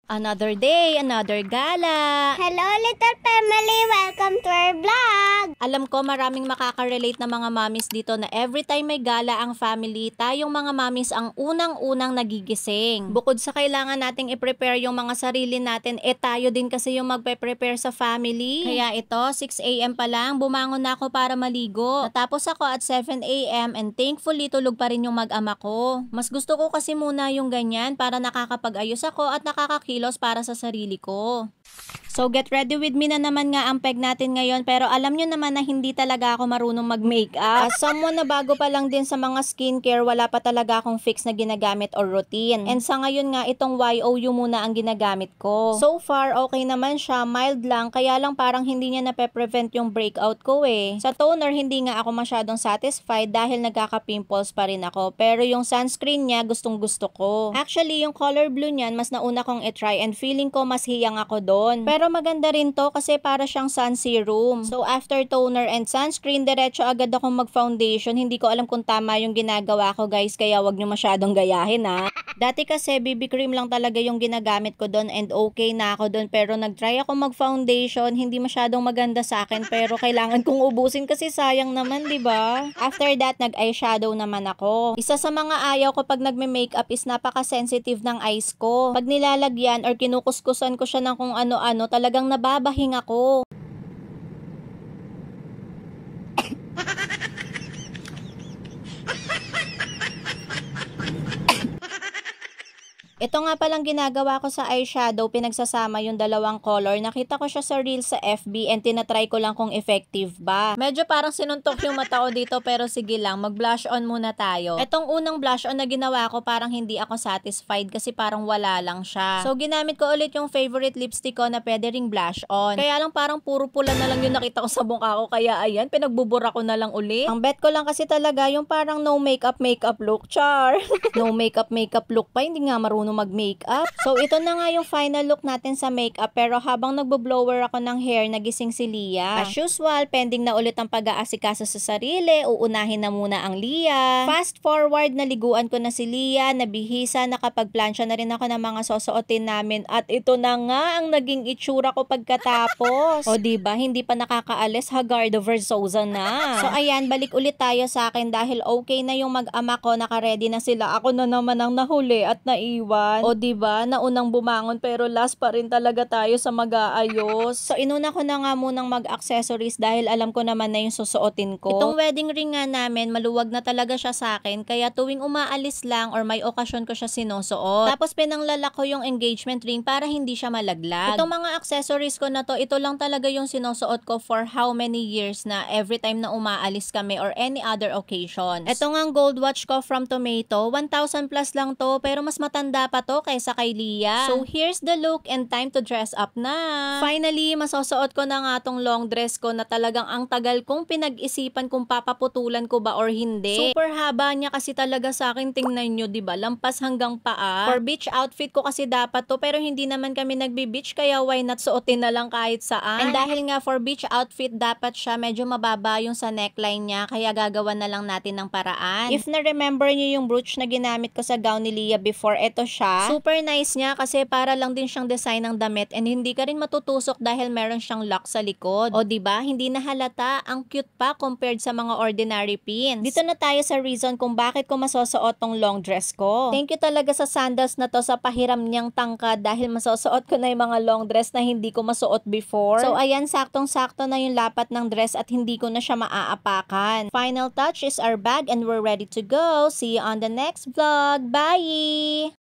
Another day, another gala. Hello little family! Welcome to our vlog! Alam ko maraming makaka-relate na mga mommies dito na every time may gala ang family, tayong mga mommies ang unang-unang nagigising. Bukod sa kailangan nating i-prepare yung mga sarili natin, tayo din kasi yung magpe-prepare sa family. Kaya ito, 6 AM pa lang, bumangon na ako para maligo. Natapos ako at 7 AM and thankfully tulog pa rin yung mag-ama ko. Mas gusto ko kasi muna yung ganyan para nakakapag-ayos ako at nakakakilos para sa sarili ko. So get ready with me na naman nga ang peg natin ngayon, pero alam nyo naman na hindi talaga ako marunong mag-makeup. As someone na bago pa lang din sa mga skincare, wala pa talaga akong fix na ginagamit or routine. And sa ngayon nga, itong YOU muna ang ginagamit ko. So far, okay naman siya, mild lang, kaya lang parang hindi niya nape-prevent yung breakout ko eh. Sa toner, hindi nga ako masyadong satisfied dahil nagkaka-pimples pa rin ako. Pero yung sunscreen niya, gustong gusto ko. Actually, yung color blue niyan, mas nauna kong i-try and feeling ko mas hiyang ako doon. Pero maganda rin to kasi para siyang sun serum. So after toner and sunscreen, diretso agad akong mag-foundation. Hindi ko alam kung tama yung ginagawa ko guys, kaya wag nyo masyadong gayahin ha. Dati kasi BB cream lang talaga yung ginagamit ko doon and okay na ako doon, pero nag-try ako mag-foundation, hindi masyadong maganda sa akin pero kailangan kong ubusin kasi sayang naman, 'di ba? After that, nag-eyeshadow naman ako. Isa sa mga ayaw ko pag nagme-makeup is napaka-sensitive ng eyes ko. Pag nilalagyan or kinukuskusan ko siya ng kung ano-ano, talagang nababahing ako. Ito nga palang ginagawa ko sa eyeshadow, pinagsasama yung dalawang color. Nakita ko siya sa reel sa FB and tinatry ko lang kung effective ba. Medyo parang sinuntok yung mata ko dito pero sige lang, mag-blush on muna tayo. Itong unang blush on na ginawa ko parang hindi ako satisfied kasi parang wala lang siya. So ginamit ko ulit yung favorite lipstick ko na pwede ring blush on. Kaya lang parang puro pula na lang yung nakita ko sa mukha ko, kaya ayan, pinagbubura ko na lang ulit. Ang bet ko lang kasi talaga yung parang no makeup look, char. No makeup look pa, hindi nga marunong mag-makeup. So, ito na nga yung final look natin sa makeup, pero habang nagbo-blower ako ng hair, nagising si Lia. As usual, pending na ulit ang pag-aasikaso sa sarili, uunahin na muna ang Lia. Fast forward, naliguan ko na si Lia, nabihisa, nakapag-plansya na rin ako ng mga susuotin namin, at ito na nga ang naging itsura ko pagkatapos. O diba, hindi pa nakakaalis, Hagardo Versosa na. So, ayan, balik ulit tayo sa akin dahil okay na yung mag-ama ko, naka-ready na sila. Ako na naman ang nahuli at naiwan. O diba, naunang bumangon pero last pa rin talaga tayo sa mag-aayos. So inuna ko na nga munang mag-accessories dahil alam ko naman na yung susuotin ko. Itong wedding ring nga namin, maluwag na talaga siya sa akin, kaya tuwing umaalis lang or may okasyon ko siya sinusuot. Tapos pinanglala ko yung engagement ring para hindi siya malaglag. Itong mga accessories ko na to, ito lang talaga yung sinusuot ko for how many years na every time na umaalis kami or any other occasions. Ito nga ang gold watch ko from Tomato, 1,000 plus lang to pero mas matanda pa to kaysa kay Lia. So here's the look and time to dress up na. Finally, masusuot ko na nga tong long dress ko na talagang ang tagal kong pinag-isipan kung papaputulan ko ba or hindi. Super haba niya kasi talaga sa akin, tingnan nyo, diba? Lampas hanggang paa. For beach outfit ko kasi dapat to, pero hindi naman kami nagbe-beach, kaya why not suotin na lang kahit saan. And dahil nga for beach outfit dapat siya medyo mababa yung sa neckline niya, kaya gagawa na lang natin ng paraan. If na-remember niyo yung brooch na ginamit ko sa gown ni Lia before, ito siya. Super nice niya kasi para lang din siyang design ng damit and hindi ka rin matutusok dahil meron siyang lock sa likod. O diba, hindi na halata, ang cute pa compared sa mga ordinary pins. Dito na tayo sa reason kung bakit ko masusuot tong long dress ko. Thank you talaga sa sandals na to sa pahiram niyang tangkad dahil masusuot ko na yung mga long dress na hindi ko masuot before. So ayan, saktong-sakto na yung lapat ng dress at hindi ko na siya maaapakan. Final touch is our bag and we're ready to go. See you on the next vlog. Bye!